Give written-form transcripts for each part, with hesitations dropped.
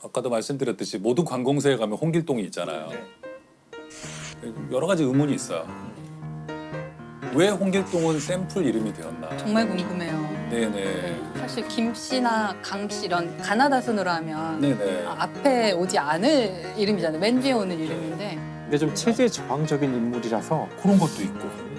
아까도 말씀드렸듯이 모든 관공서에 가면 홍길동이 있잖아요. 여러 가지 의문이 있어요. 왜 홍길동은 샘플 이름이 되었나? 정말 궁금해요. 네네. 사실 김 씨나 강 씨 이런 가나다 순으로 하면 네네. 앞에 오지 않을 이름이잖아요. 맨 뒤에 오는 이름인데. 근데 좀 체제 저항적인 인물이라서 그런 것도 있고.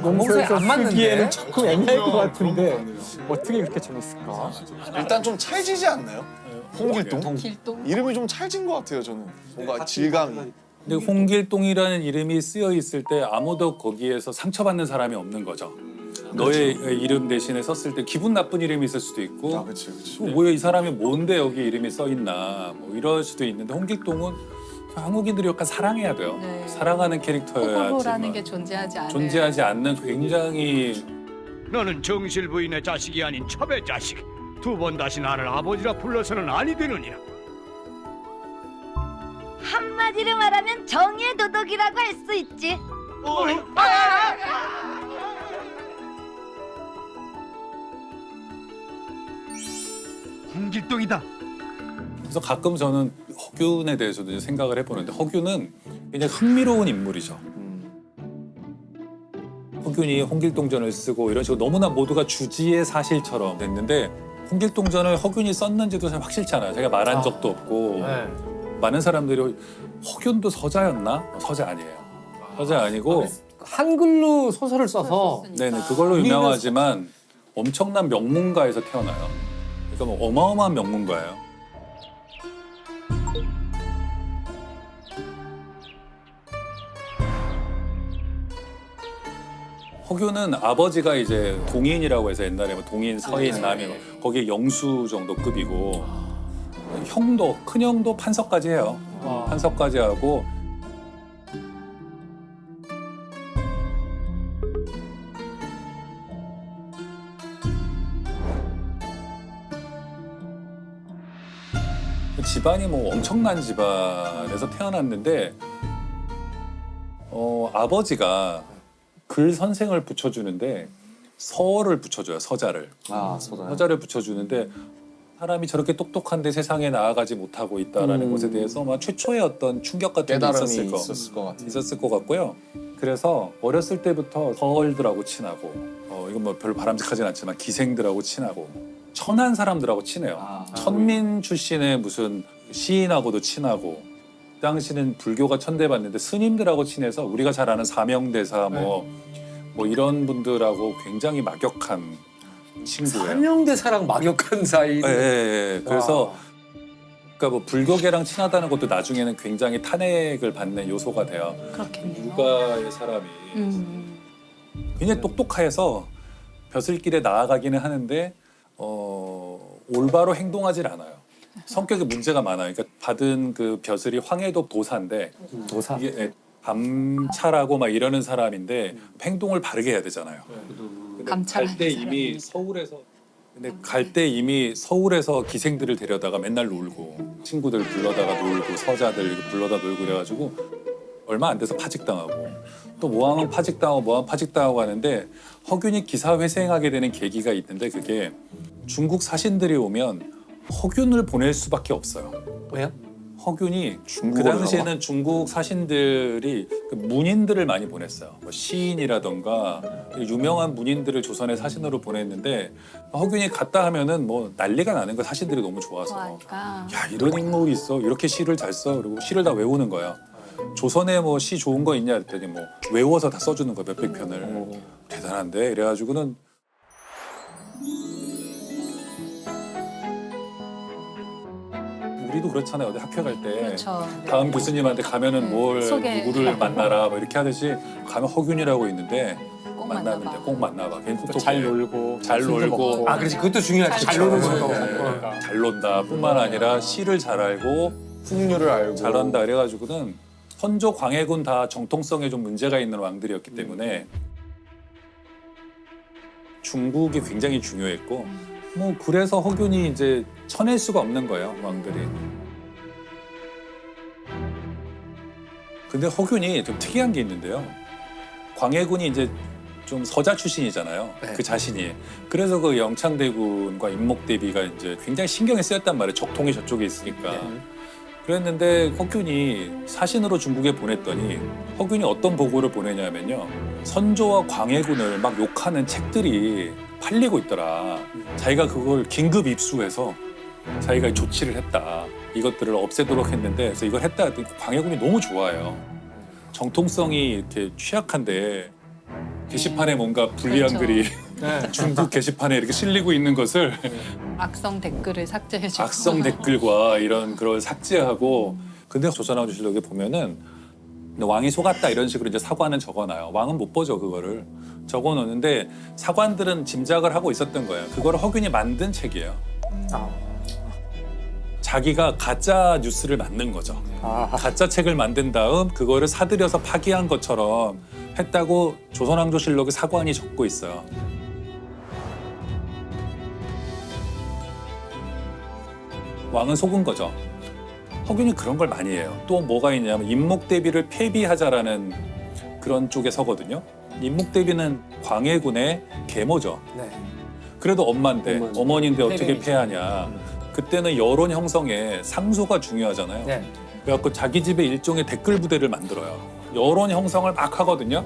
공소에 안 맞는데? 쓰기에는 조금 애매할 것 같은데 어떻게 그렇게 정했을까? 일단 좀 찰지지 않나요? 홍길동? 길동? 이름이 좀 찰진 것 같아요, 저는. 뭔가 질감이. 근데 홍길동이라는 이름이 쓰여 있을 때 아무도 거기에서 상처받는 사람이 없는 거죠. 너의 이름 대신에 썼을 때 기분 나쁜 이름이 있을 수도 있고 아, 그치, 그치. 또 뭐야 이 사람이 뭔데 여기 이름이 써 있나 뭐 이럴 수도 있는데 홍길동은 한국인들이 약간 사랑해야 돼요. 네. 사랑하는 호불호라는 캐릭터여야지만 게 존재하지 않아요. 존재하지 않는 굉장히 너는 정실 부인의 자식이 아닌 첩의 자식. 두 번 다시 나를 아버지라 불러서는 아니 되느니라. 한마디로 말하면 정의의 도덕이라고 할 수 있지. 홍길동이다. 그래서 가끔 저는 허균에 대해서도 이제 생각을 해보는데 허균은 굉장히 흥미로운 인물이죠. 허균이 홍길동전을 쓰고 이런 식으로 너무나 모두가 주지의 사실처럼 됐는데 홍길동전을 허균이 썼는지도 잘 확실치 않아요. 제가 말한 적도 없고 많은 사람들이 허균도 서자였나? 서자 아니에요. 서자 아니고 한글로 소설을 써서 네네 그걸로 유명하지만 엄청난 명문가에서 태어나요. 그러니까 뭐 어마어마한 명문가예요. 허균은 아버지가 이제 동인이라고 해서 옛날에 뭐 동인, 서인, 남인 거기에 영수 정도 급이고 형도 큰형도 판서까지 해요. 판서까지 하고 집안이 뭐 엄청난 집안에서 태어났는데 아버지가 글 선생을 붙여주는데 서를 붙여줘요. 서자를. 서자를 붙여주는데 사람이 저렇게 똑똑한데 세상에 나아가지 못하고 있다라는 것에 대해서 막 최초의 어떤 충격 같은 게 깨달음이 있었을 것 같아요. 같아요. 있었을 것 같고요. 그래서 어렸을 때부터 서얼들하고 친하고 이건 뭐 별로 바람직하진 않지만 기생들하고 친하고 천한 사람들하고 친해요. 천민 출신의 무슨 시인하고도 친하고 그 당시는 불교가 천대받는데 스님들하고 친해서 우리가 잘 아는 사명대사 뭐 이런 분들하고 굉장히 막역한 친구예요. 삼형대사랑 막역한 사이. 예. 그래서 그러니까 뭐 불교계랑 친하다는 것도 나중에는 굉장히 탄핵을 받는 요소가 돼요. 그렇겠네요. 누가의 사람이 굉장히 똑똑해서 벼슬길에 나아가기는 하는데 올바로 행동하질 않아요. 성격에 문제가 많아요. 그러니까 받은 그 벼슬이 황해도 도사인데 도사. 이게 감찰하고 막 이러는 사람인데 행동을 바르게 해야 되잖아요. 감찰하는 갈 때 이미 서울에서 근데 갈 때 이미 서울에서 기생들을 데려다가 맨날 놀고 친구들 불러다가 놀고 서자들 불러다 놀고 그래가지고 얼마 안 돼서 파직당하고 또 모항은 파직당하고 모항 파직당하고 하는데 허균이 기사회생하게 되는 계기가 있는데 그게 중국 사신들이 오면 허균을 보낼 수밖에 없어요. 왜요? 허균이 그 중국어를 당시에는 중국 사신들이 그 문인들을 많이 보냈어요. 뭐 시인이라던가 유명한 문인들을 조선의 사신으로 보냈는데 허균이 갔다 하면은 뭐 난리가 나는 거야. 사신들이 너무 좋아서. 좋아하니까. 야 이런 인물이 있어. 이렇게 시를 잘 써. 그리고 시를 다 외우는 거야. 조선에 뭐 시 좋은 거 있냐 했더니 뭐 외워서 다 써주는 거야. 몇백 편을. 대단한데 이래가지고는 우리도 그렇잖아요. 어디 학교 갈 때 그렇죠. 다음 교수님한테 가면은 뭘 소개. 누구를 만나라 뭐 이렇게 하듯이 가면 허균이라고 있는데 꼭 만나는데 만나봐. 꼭 만나봐. 걔는 똑똑해. 잘 놀고. 잘 놀고 아, 그렇지. 그것도 중요하지. 잘 잘 노는 놀고. 것도. 잘 논다 뿐만 아니라 시를 잘 알고 풍류를 알고. 잘한다 그래가지고는 선조 광해군 다 정통성에 좀 문제가 있는 왕들이었기 때문에 중국이 굉장히 중요했고 뭐 그래서 허균이 이제 쳐낼 수가 없는 거예요 왕들이. 근데 허균이 좀 특이한 게 있는데요. 광해군이 이제 좀 서자 출신이잖아요. 네. 그 자신이. 그래서 그 영창대군과 임목대비가 이제 굉장히 신경이 쓰였단 말이에요. 적통이 저쪽에 있으니까. 그랬는데 허균이 사신으로 중국에 보냈더니 허균이 어떤 보고를 보내냐면요. 선조와 광해군을 막 욕하는 책들이 팔리고 있더라. 자기가 그걸 긴급 입수해서 자기가 조치를 했다. 이것들을 없애도록 했는데 그래서 이걸 했다 했더니 광해군이 너무 좋아해요. 정통성이 이렇게 취약한데 게시판에 뭔가 불리한 그렇죠. 글이 네. 중국 게시판에 이렇게 실리고 있는 것을 악성 댓글을 삭제해주고. 악성 댓글과 이런 걸 삭제하고 근데 조선왕조실록에 보면은 왕이 속았다 이런 식으로 이제 사관은 적어놔요. 왕은 못 보죠 그거를 적어놓는데 사관들은 짐작을 하고 있었던 거예요. 그거를 허균이 만든 책이에요. 자기가 가짜 뉴스를 만든 거죠. 가짜 책을 만든 다음 그거를 사들여서 파기한 것처럼 했다고 조선왕조실록의 사관이 적고 있어요. 왕은 속은 거죠. 허균이 그런 걸 많이 해요. 또 뭐가 있냐면 임목대비를 폐비하자라는 그런 쪽에 서거든요. 임목대비는 광해군의 계모죠. 네. 그래도 엄마인데 어머니인데 어떻게 폐명이죠. 폐하냐. 그때는 여론 형성에 상소가 중요하잖아요. 네. 그래갖고 자기 집에 일종의 댓글 부대를 만들어요. 여론 형성을 막 하거든요.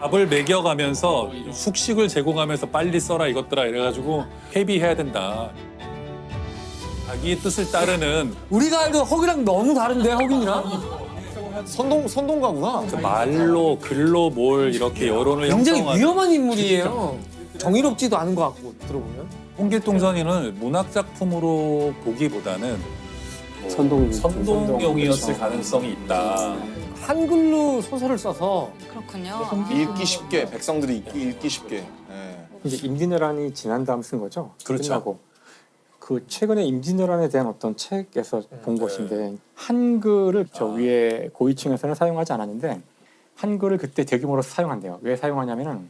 밥을 먹여가면서 숙식을 제공하면서 빨리 써라 이것들아 이래가지고 폐비해야 된다. 자기의 뜻을 따르는 우리가 알던 허균이랑 너무 다른데 허균이랑 선동가구나. 그 말로 글로 뭘 이렇게 여론을 굉장히 형성하는 위험한 인물이에요. 정의롭지도 않은 것 같고 들어보면. 홍길동전이는 문학 작품으로 보기보다는 뭐 선동용이었을 가능성이 있다. 한글로 소설을 써서 그렇군요. 읽기 쉽게 백성들이 읽기 쉽게. 예. 이제 임진왜란이 지난 다음 쓴 거죠. 그렇죠. 끝나고 그 최근에 임진왜란에 대한 어떤 책에서 본 것인데 한글을 저 위에 고위층에서는 사용하지 않았는데 한글을 그때 대규모로 사용한대요. 왜 사용하냐면은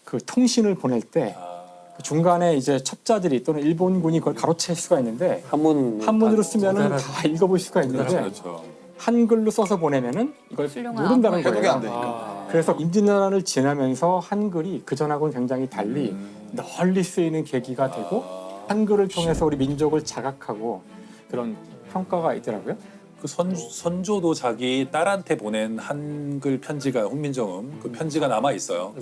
그 통신을 보낼 때 그 중간에 이제 첩자들이 또는 일본군이 그걸 가로챌 수가 있는데 한문으로 쓰면은 다 읽어볼 수가 있는데 그렇죠. 한글로 써서 보내면은 이걸 훌륭한 모른다는 아버지. 해독이 거예요. 안 되니까. 그래서 임진왜란을 지나면서 한글이 그 전하고는 굉장히 달리 널리 쓰이는 계기가 되고 한글을 통해서 우리 민족을 자각하고 그런 평가가 있더라고요. 그 선조도 자기 딸한테 보낸 한글 편지가 훈민정음 그 편지가 남아 있어요.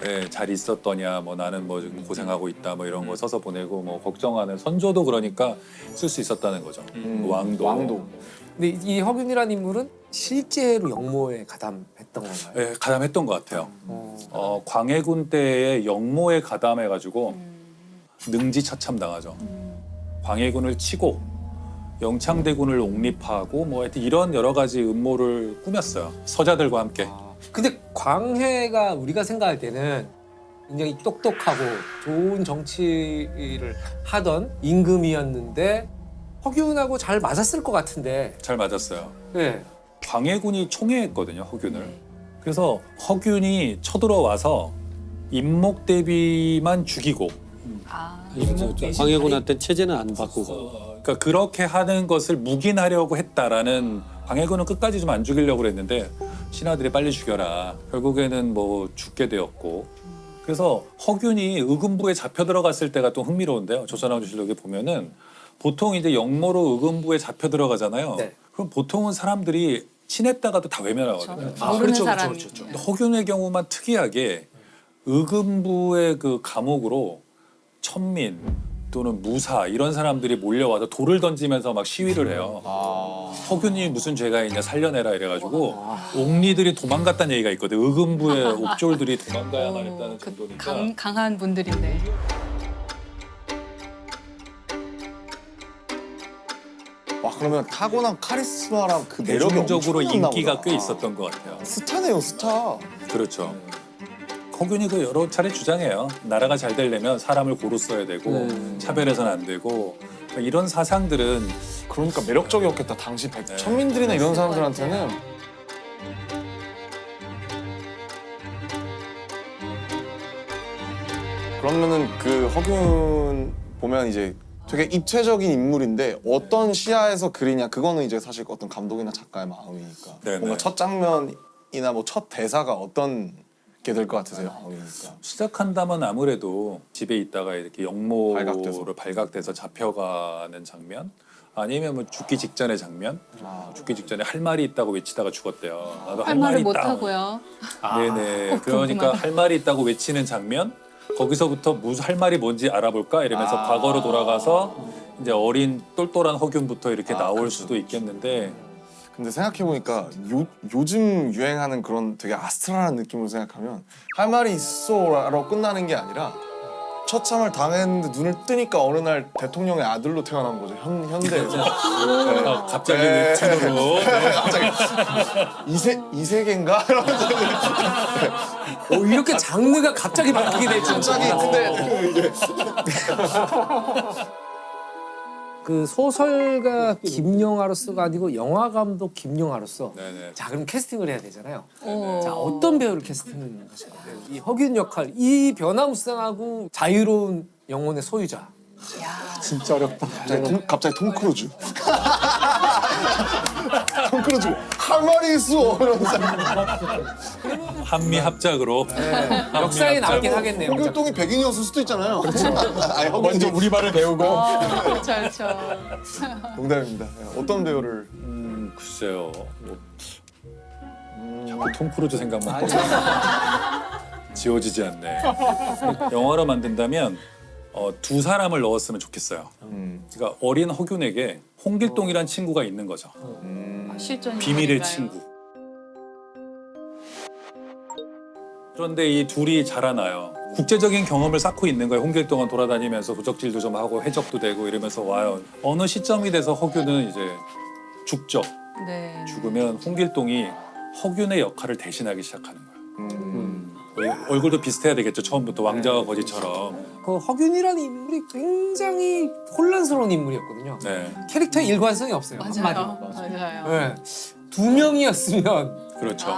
네, 잘 있었더냐, 뭐 나는 뭐 지금 고생하고 있다, 뭐 이런 거 써서 보내고 뭐 걱정하는 선조도 그러니까 쓸 수 있었다는 거죠. 왕도. 근데 이 허균이라는 인물은 실제로 영모에 가담했던 건가요? 네, 가담했던 것 같아요. 광해군 때에 영모에 가담해가지고 능지처참당하죠. 광해군을 치고 영창대군을 옹립하고 뭐 하여튼 이런 여러 가지 음모를 꾸몄어요. 서자들과 함께. 근데 광해가 우리가 생각할 때는 굉장히 똑똑하고 좋은 정치를 하던 임금이었는데 허균하고 잘 맞았을 것 같은데. 잘 맞았어요. 네. 광해군이 총애했거든요, 허균을. 그래서 허균이 쳐들어와서 임목대비만 죽이고 광해군한테 체제는 안 바꾸고. 그러니까 그렇게 하는 것을 묵인하려고 했다라는 광해군은 끝까지 좀 안 죽이려고 그랬는데 신하들이 빨리 죽여라. 결국에는 뭐 죽게 되었고. 그래서 허균이 의금부에 잡혀 들어갔을 때가 또 흥미로운데요. 조선왕조실록에 보면은 보통 이제 영모로 의금부에 잡혀 들어가잖아요. 네. 그럼 보통은 사람들이 친했다가도 다 외면하거든요. 모르는 사람이. 근데 허균의 경우만 특이하게 의금부의 그 감옥으로 천민 또는 무사 이런 사람들이 몰려와서 돌을 던지면서 막 시위를 해요. 허균이 무슨 죄가 있냐 살려내라 이래가지고 옥리들이 도망갔다는 얘기가 있거든. 의금부의 옥졸들이 도망가야만 했다는 정도니까. 강한 분들인데. 와 그러면 타고난 카리스마랑 그 매력이 대중적으로 엄청났나 인기가 보다. 꽤 있었던 것 같아요. 스타네요 스타. 그렇죠. 허균이 그 여러 차례 주장해요. 나라가 잘 되려면 사람을 고루 써야 되고 차별해서는 안 되고 그러니까 이런 사상들은 그러니까 매력적이었겠다 당시 천민들이나 이런 사람들한테는. 그러면은 그 허균 보면 이제 되게 입체적인 인물인데 어떤 시야에서 그리냐 그거는 이제 사실 어떤 감독이나 작가의 마음이니까 네네. 뭔가 첫 장면이나 뭐 첫 대사가 어떤 있게 될 것 같으세요? 그러니까. 시작한다면 아무래도 집에 있다가 이렇게 영모로 발각돼서. 발각돼서 잡혀가는 장면, 아니면 뭐 죽기 직전의 장면. 죽기 직전에 할 말이 있다고 외치다가 죽었대요. 나도 할 말을 못 있다. 하고요. 네네. 그러니까 할 말이 있다고 외치는 장면. 거기서부터 무슨 할 말이 뭔지 알아볼까 이러면서 과거로 돌아가서 이제 어린 똘똘한 허균부터 이렇게 나올 수도 있겠는데. 근데 생각해보니까 요즘 유행하는 그런 되게 아스트랄한 느낌으로 생각하면 할 말이 있어라고 끝나는 게 아니라 처참을 당했는데 눈을 뜨니까 어느 날 대통령의 아들로 태어난 거죠. 현대에서. 네. 갑자기 네. 웹툰으로. 갑자기 이세계인가? 이러면서 이렇게 장르가 갑자기 바뀌게 될 줄. 갑자기 근데 그 소설가 김영하로서가 아니고 영화 감독 김영하로서 네네. 자 그럼 캐스팅을 해야 되잖아요. 오. 자 어떤 배우를 캐스팅하실 건데요? 이 허균 역할, 이 변화무쌍하고 자유로운 영혼의 소유자. 진짜 어렵다. 갑자기 톰 크루즈. 톰 크루즈 할 말이 있어. 이러면서 한미 합작으로. 역사에 남긴 하겠네요. 홍길동이 백인이었을 수도 있잖아요. 아니, 먼저 우리말을 배우고 그렇죠, 그렇죠. 농담입니다. 어떤 배우를? 글쎄요. 뭐, 자꾸 톰 크루즈 생각만 지워지지 않네. 영화로 만든다면 두 사람을 넣었으면 좋겠어요. 그러니까 어린 허균에게 홍길동이란 친구가 있는 거죠. 실존 비밀의 인물인가요? 친구. 그런데 이 둘이 자라나요. 국제적인 경험을 쌓고 있는 거예요. 홍길동은 돌아다니면서 부적질도 좀 하고 해적도 되고 이러면서 와요. 어느 시점이 돼서 허균은 이제 죽죠. 네. 죽으면 홍길동이 허균의 역할을 대신하기 시작하는 거예요. 얼굴도 비슷해야 되겠죠. 처음부터 왕자와 거지처럼. 그 허균이라는 인물이 굉장히 혼란스러운 인물이었거든요. 네, 캐릭터에 일관성이 없어요. 맞아요. 한마디로. 맞아요. 네. 두 명이었으면 그렇죠.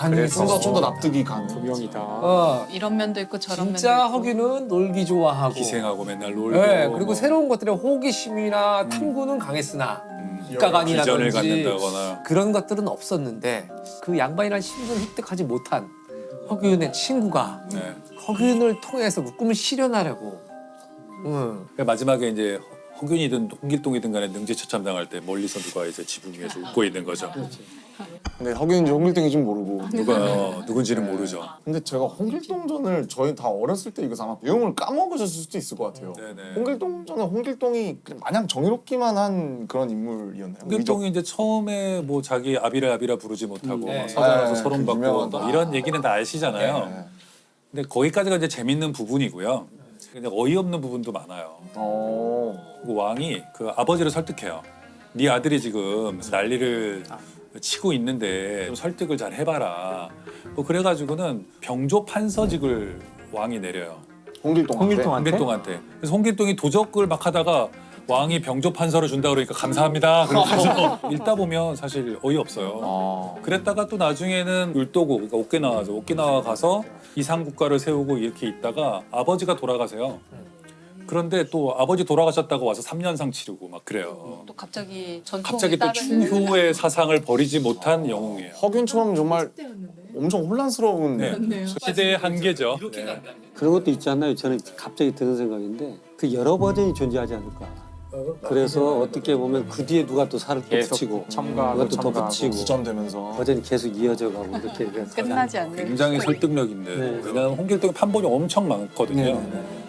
그래서 좀 더 납득이 가는. 두 명이다. 이런 면도 있고 저런 면도 있고. 진짜 허균은 놀기 좋아하고 기생하고 맨날 놀고. 네, 그리고 뭐, 새로운 것들에 호기심이나 탐구는 강했으나 비전을 국가관이라든지 갖는다거나. 그런 것들은 없었는데 그 양반이라는 신분을 획득하지 못한 허균의 친구가 네. 허균을 통해서 그 꿈을 실현하려고 그러니까 마지막에 이제 허균이든 홍길동이든 간에 능지처참당할 때 멀리서 누가 이제 지붕 위에서 웃고 있는 거죠. 근데 허균인지 홍길동인지 모르고. 누가 누군지는 모르죠. 근데 제가 홍길동전을 저희 다 어렸을 때 이거 아마 내용을 까먹으셨을 수도 있을 것 같아요. 네네. 홍길동전은 홍길동이 그냥 마냥 정의롭기만 한 그런 인물이었나요? 홍길동이 이제 처음에 뭐 자기 아비라 부르지 못하고 네. 막 서장에서 네, 서론 그 받고 유명한 뭐 거. 이런 얘기는 다 아시잖아요. 네. 근데 거기까지가 이제 재밌는 부분이고요. 근데 어이없는 부분도 많아요. 그 왕이 그 아버지를 설득해요. 네 아들이 지금 난리를 치고 있는데 좀 설득을 잘 해봐라. 뭐 그래가지고는 병조 판서직을 왕이 내려요. 홍길동한테? 홍길동한테. 그래서 홍길동이 도적을 막 하다가 왕이 병조 판서를 준다 그러니까 감사합니다. 그래서 읽다 보면 사실 어이없어요. 그랬다가 또 나중에는 울도고, 그러니까 오키나와죠. 오키나와 가서 이상국가를 세우고 이렇게 있다가 아버지가 돌아가세요. 그런데 또 아버지 돌아가셨다고 와서 3년상 치르고 막 그래요. 또 갑자기 전통에 갑자기 또 따르는 충효의 사상을 버리지 못한 영웅이에요. 허균처럼 정말 엄청 혼란스러운 네. 시대의 한계죠. 네. 그런 것도 있지 않나요? 저는 갑자기 드는 생각인데 그 여러 버전이 존재하지 않을까. 그래서 어떻게 보면 그 뒤에 누가 또 살을 또 계속 붙이고 첨가하고 누가 또 첨가하고 붙이고 구전되면서 버전이 계속 이어져 가고 이렇게 돼서 끝나지 않는. 굉장히 설득력인데 네. 왜냐하면 홍길동의 판본이 엄청 많거든요.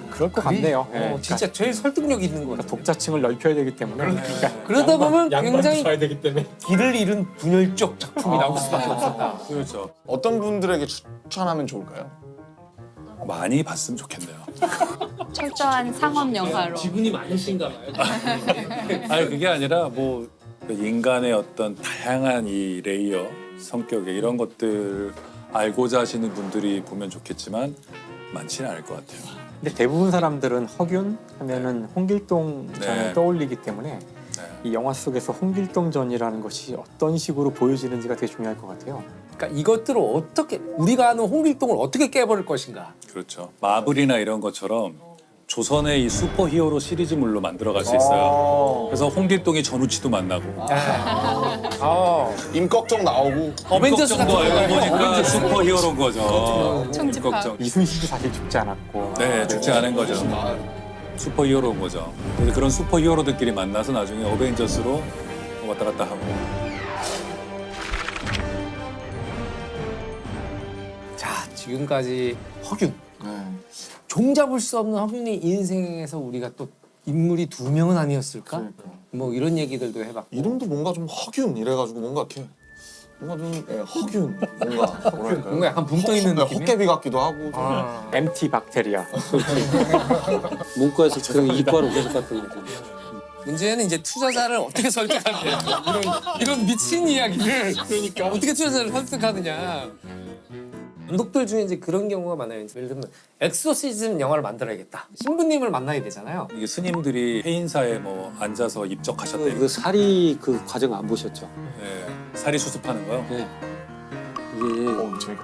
그럴 것 같네요. 진짜 제일 설득력 있는 거예요. 독자층을 넓혀야 되기 때문에 그러다 보면 양반 굉장히 봐야 되기 때문에 길을 잃은 분열적 작품이 나올 수밖에 없었다. 그렇죠. 어떤 분들에게 추천하면 좋을까요? 많이 봤으면 좋겠네요. 철저한 상업 영화로. 지분이 많으신가 봐요. 아니 그게 아니라 뭐 인간의 어떤 다양한 이 레이어 성격에 이런 것들 알고자 하시는 분들이 보면 좋겠지만 많지는 않을 것 같아요. 근데 대부분 사람들은 허균 하면은 홍길동 전을 네. 떠올리기 때문에 네. 이 영화 속에서 홍길동전이라는 것이 어떤 식으로 보여지는지가 되게 중요할 것 같아요. 그러니까 이것들을 어떻게 우리가 아는 홍길동을 어떻게 깨버릴 것인가. 그렇죠. 마블이나 이런 것처럼 조선의 이 슈퍼히어로 시리즈물로 만들어갈 수 있어요. 그래서 홍길동이 전우치도 만나고 임꺽정 나오고 어벤져스 정도 같은 알고 거. 보니까 슈퍼히어로인 거죠. 총집합. 임꺽정. 이순신도 사실 죽지 않았고. 네, 죽지 않은 거죠. 슈퍼히어로인 거죠. 그래서 그런 슈퍼히어로들끼리 만나서 나중에 어벤져스로 왔다 갔다 하고. 자, 지금까지 허균. 네. 종잡을 수 없는 허균의 인생에서 우리가 또 인물이 2명은 아니었을까? 그러니까. 뭐 이런 얘기들도 해봤고. 이름도 뭔가 좀 허균 이래가지고 뭔가 이렇게 뭔가 좀 허균 뭔가 뭐랄까요? 뭔가 약간 붕 떠 있는 느낌이. 헛개비 같기도 하고 좀. 아. MT 박테리아. 문과에서 그 이과로 계속 갔던 거죠. 문제는 이제 투자자를 어떻게 설득하느냐. 이런 미친 이야기를 그러니까 어떻게 투자자를 설득하느냐. 감독들 중에 이제 그런 경우가 많아요. 예를 들면 엑소시즘 영화를 만들어야겠다. 신부님을 만나야 되잖아요. 이게 스님들이 해인사에 뭐 앉아서 입적하셨대. 그 사리 그 과정 안 보셨죠? 네, 사리 수습하는 거요. 네. 이게 재밌